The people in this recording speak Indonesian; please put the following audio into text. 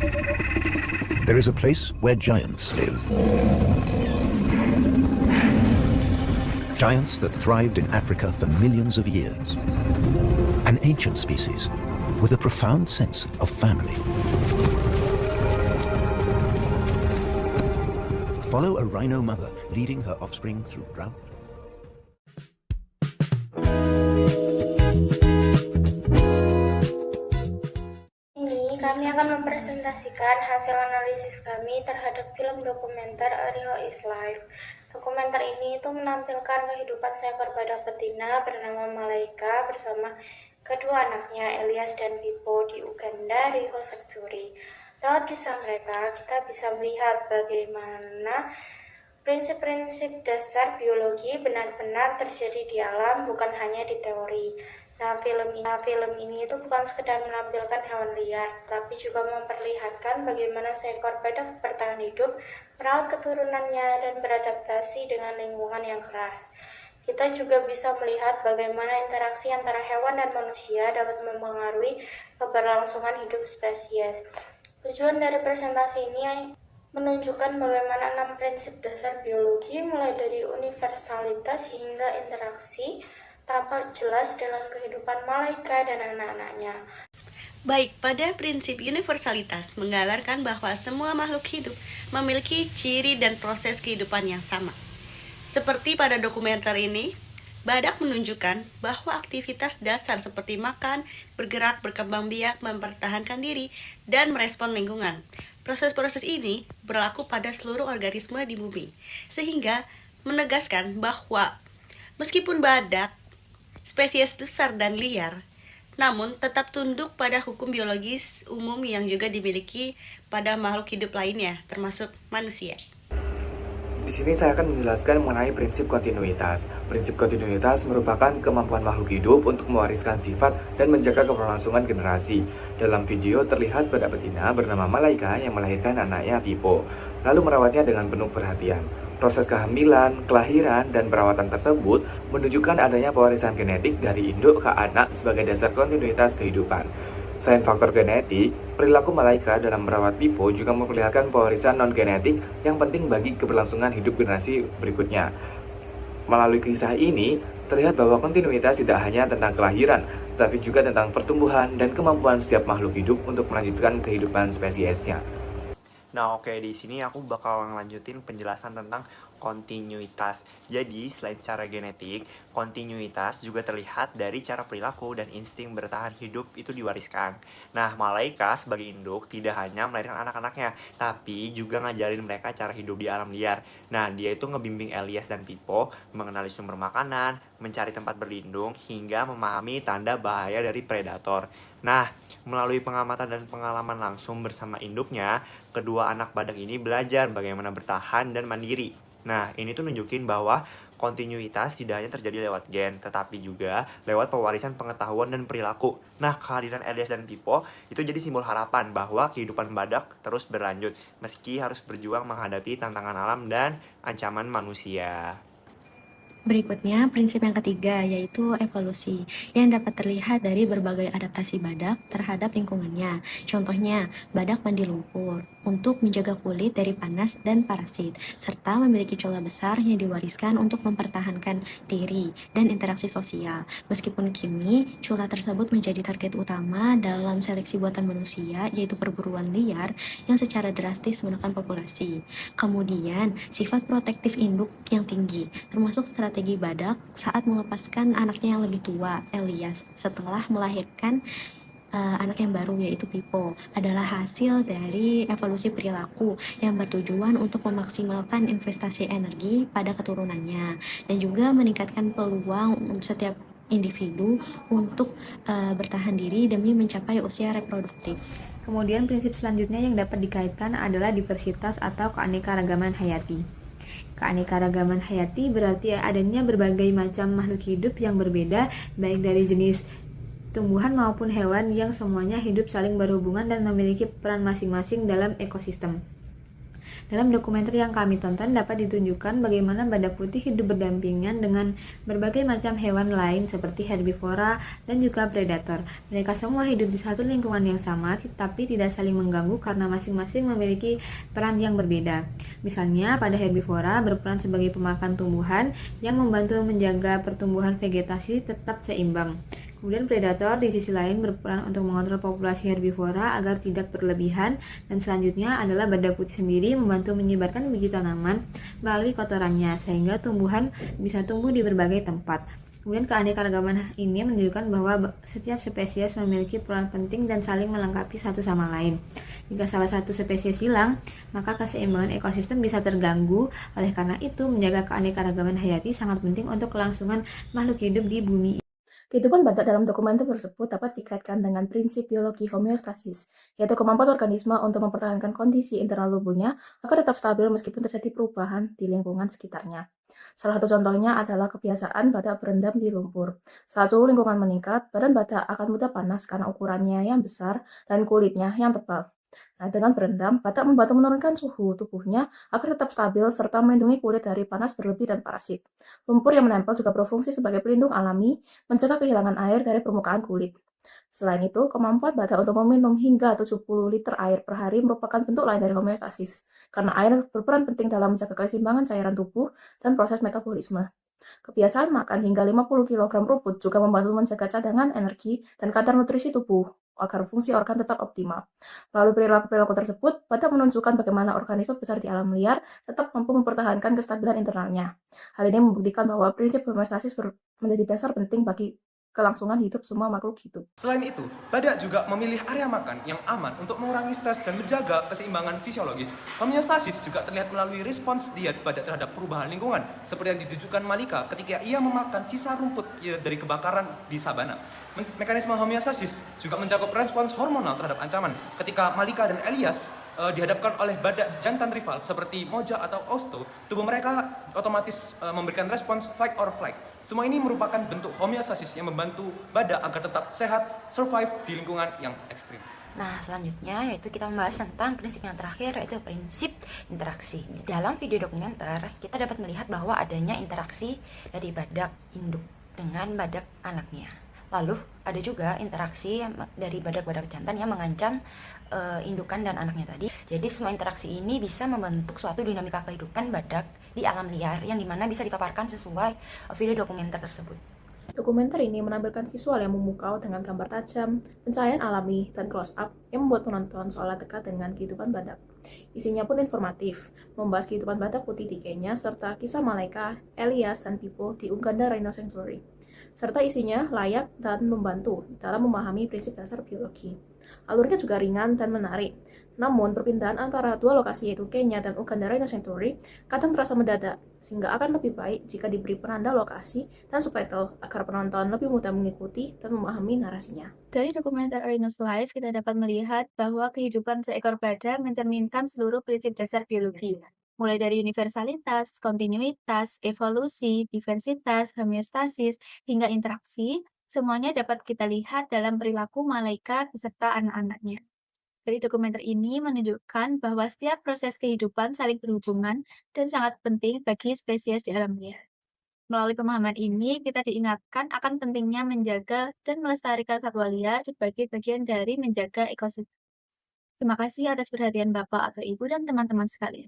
There is a place where giants live. Giants that thrived in Africa for millions of years. An ancient species with a profound sense of family. Follow a rhino mother leading her offspring through drought. Ini kami akan mempresentasikan hasil analisis kami terhadap film dokumenter A Riho is Life. Dokumenter ini itu menampilkan kehidupan seekor badak betina bernama Malaika bersama kedua anaknya Elias dan Pipo di Uganda, Riho Sanctuary. Lewat kisah mereka, kita bisa melihat bagaimana prinsip-prinsip dasar biologi benar-benar terjadi di alam, bukan hanya di teori. Nah, film ini itu bukan sekedar menampilkan hewan liar, tapi juga memperlihatkan bagaimana seekor badak bertahan hidup, merawat keturunannya, dan beradaptasi dengan lingkungan yang keras. Kita juga bisa melihat bagaimana interaksi antara hewan dan manusia dapat mempengaruhi keberlangsungan hidup spesies. Tujuan dari presentasi ini menunjukkan bagaimana 6 prinsip dasar biologi, mulai dari universalitas hingga interaksi, tampak jelas dalam kehidupan Malaika dan anak-anaknya. Baik, pada prinsip universalitas menggambarkan bahwa semua makhluk hidup memiliki ciri dan proses kehidupan yang sama. Seperti pada dokumenter ini, badak menunjukkan bahwa aktivitas dasar seperti makan, bergerak, berkembang biak, mempertahankan diri, dan merespon lingkungan. Proses-proses ini berlaku pada seluruh organisme di bumi, sehingga menegaskan bahwa meskipun badak spesies besar dan liar, namun tetap tunduk pada hukum biologis umum yang juga dimiliki pada makhluk hidup lainnya, termasuk manusia. Di sini saya akan menjelaskan mengenai prinsip kontinuitas. Prinsip kontinuitas merupakan kemampuan makhluk hidup untuk mewariskan sifat dan menjaga keberlangsungan generasi. Dalam video terlihat badak betina bernama Malaika yang melahirkan anaknya Pipo, lalu merawatnya dengan penuh perhatian. Proses kehamilan, kelahiran, dan perawatan tersebut menunjukkan adanya pewarisan genetik dari induk ke anak sebagai dasar kontinuitas kehidupan. Selain faktor genetik, perilaku Malaika dalam merawat Pipo juga memperlihatkan pewarisan non-genetik yang penting bagi keberlangsungan hidup generasi berikutnya. Melalui kisah ini, terlihat bahwa kontinuitas tidak hanya tentang kelahiran, tetapi juga tentang pertumbuhan dan kemampuan setiap makhluk hidup untuk melanjutkan kehidupan spesiesnya. Nah oke, di sini aku bakal ngelanjutin penjelasan tentang kontinuitas. Jadi selain secara genetik, kontinuitas juga terlihat dari cara perilaku dan insting bertahan hidup itu diwariskan. Nah, Malaika sebagai induk tidak hanya melahirkan anak-anaknya, tapi juga ngajarin mereka cara hidup di alam liar. Nah, dia itu ngebimbing Elias dan Pipo mengenali sumber makanan, mencari tempat berlindung, hingga memahami tanda bahaya dari predator. Nah, melalui pengamatan dan pengalaman langsung bersama induknya, kedua anak badak ini belajar bagaimana bertahan dan mandiri. Nah, ini tuh nunjukin bahwa kontinuitas tidak hanya terjadi lewat gen, tetapi juga lewat pewarisan pengetahuan dan perilaku. Nah, kehadiran Elias dan Pipo itu jadi simbol harapan bahwa kehidupan badak terus berlanjut, meski harus berjuang menghadapi tantangan alam dan ancaman manusia. Berikutnya, prinsip yang ketiga yaitu evolusi yang dapat terlihat dari berbagai adaptasi badak terhadap lingkungannya. Contohnya, badak mandi lumpur untuk menjaga kulit dari panas dan parasit, serta memiliki cola besar yang diwariskan untuk mempertahankan diri dan interaksi sosial. Meskipun kini, cola tersebut menjadi target utama dalam seleksi buatan manusia, yaitu perburuan liar yang secara drastis menekan populasi. Kemudian, sifat protektif induk yang tinggi, termasuk strategi badak saat melepaskan anaknya yang lebih tua, Elias, setelah melahirkan anak yang baru yaitu Pipo, adalah hasil dari evolusi perilaku yang bertujuan untuk memaksimalkan investasi energi pada keturunannya dan juga meningkatkan peluang setiap individu untuk bertahan diri demi mencapai usia reproduktif. Kemudian prinsip selanjutnya yang dapat dikaitkan adalah diversitas atau keanekaragaman hayati. Keanekaragaman hayati berarti adanya berbagai macam makhluk hidup yang berbeda, baik dari jenis tumbuhan maupun hewan, yang semuanya hidup saling berhubungan dan memiliki peran masing-masing dalam ekosistem. Dalam dokumenter yang kami tonton dapat ditunjukkan bagaimana badak putih hidup berdampingan dengan berbagai macam hewan lain seperti herbivora dan juga predator. Mereka semua hidup di satu lingkungan yang sama tapi tidak saling mengganggu karena masing-masing memiliki peran yang berbeda. Misalnya pada herbivora berperan sebagai pemakan tumbuhan yang membantu menjaga pertumbuhan vegetasi tetap seimbang. Kemudian predator di sisi lain berperan untuk mengontrol populasi herbivora agar tidak berlebihan, dan selanjutnya adalah badak putih sendiri membantu menyebarkan biji tanaman melalui kotorannya sehingga tumbuhan bisa tumbuh di berbagai tempat. Kemudian keanekaragaman ini menunjukkan bahwa setiap spesies memiliki peran penting dan saling melengkapi satu sama lain. Jika salah satu spesies hilang, maka keseimbangan ekosistem bisa terganggu. Oleh karena itu, menjaga keanekaragaman hayati sangat penting untuk kelangsungan makhluk hidup di bumi. Kehidupan badak dalam dokumenter tersebut dapat dikaitkan dengan prinsip biologi homeostasis, yaitu kemampuan organisme untuk mempertahankan kondisi internal tubuhnya agar tetap stabil meskipun terjadi perubahan di lingkungan sekitarnya. Salah satu contohnya adalah kebiasaan badak berendam di lumpur. Saat suhu lingkungan meningkat, badan badak akan mudah panas karena ukurannya yang besar dan kulitnya yang tebal. Nah, dengan berendam, badak membantu menurunkan suhu tubuhnya agar tetap stabil serta melindungi kulit dari panas berlebih dan parasit. Lumpur yang menempel juga berfungsi sebagai pelindung alami, mencegah kehilangan air dari permukaan kulit. Selain itu, kemampuan badak untuk meminum hingga 70 liter air per hari merupakan bentuk lain dari homeostasis, karena air berperan penting dalam menjaga keseimbangan cairan tubuh dan proses metabolisme. Kebiasaan makan hingga 50 kg rumput juga membantu menjaga cadangan energi dan kadar nutrisi tubuh agar fungsi organ tetap optimal. Melalui perilaku-perilaku tersebut, badak menunjukkan bagaimana organisme besar di alam liar tetap mampu mempertahankan kestabilan internalnya. Hal ini membuktikan bahwa prinsip homeostasis menjadi dasar penting bagi kelangsungan hidup semua makhluk hidup. Selain itu, badak juga memilih area makan yang aman untuk mengurangi stres dan menjaga keseimbangan fisiologis. Homeostasis juga terlihat melalui respons diet badak terhadap perubahan lingkungan, seperti yang ditunjukkan Malika ketika ia memakan sisa rumput dari kebakaran di sabana. Mekanisme homeostasis juga mencakup respons hormonal terhadap ancaman. Ketika Malika dan Elias dihadapkan oleh badak jantan rival seperti Moja atau Osto, tubuh mereka otomatis memberikan respons fight or flight. Semua ini merupakan bentuk homeostasis yang membantu badak agar tetap sehat, survive di lingkungan yang ekstrim. Nah, selanjutnya yaitu kita membahas tentang prinsip yang terakhir, yaitu prinsip interaksi. Di dalam video dokumenter, kita dapat melihat bahwa adanya interaksi dari badak induk dengan badak anaknya. Lalu ada juga interaksi dari badak-badak jantan yang mengancam indukan dan anaknya tadi. Jadi semua interaksi ini bisa membentuk suatu dinamika kehidupan badak di alam liar yang dimana bisa dipaparkan sesuai video dokumenter tersebut. Dokumenter ini menampilkan visual yang memukau dengan gambar tajam, pencahayaan alami, dan close-up yang membuat penonton seolah dekat dengan kehidupan badak. Isinya pun informatif, membahas kehidupan badak putih di Kenya, serta kisah Malaika, Elias, dan Pipo di Uganda Rhino Sanctuary. Serta isinya layak dan membantu dalam memahami prinsip dasar biologi. Alurnya juga ringan dan menarik. Namun, perpindahan antara dua lokasi yaitu Kenya dan Uganda Rhino Sanctuary kadang terasa mendadak, sehingga akan lebih baik jika diberi penanda lokasi dan subtitle agar penonton lebih mudah mengikuti dan memahami narasinya. Dari dokumenter Rhino's Life, kita dapat melihat bahwa kehidupan seekor badak mencerminkan seluruh prinsip dasar biologi, mulai dari universalitas, kontinuitas, evolusi, diversitas, homeostasis, hingga interaksi. Semuanya dapat kita lihat dalam perilaku Malaika beserta anak-anaknya. Dari dokumenter ini menunjukkan bahwa setiap proses kehidupan saling berhubungan dan sangat penting bagi spesies di alam liar. Melalui pemahaman ini, kita diingatkan akan pentingnya menjaga dan melestarikan satwa liar sebagai bagian dari menjaga ekosistem. Terima kasih atas perhatian Bapak atau Ibu dan teman-teman sekalian.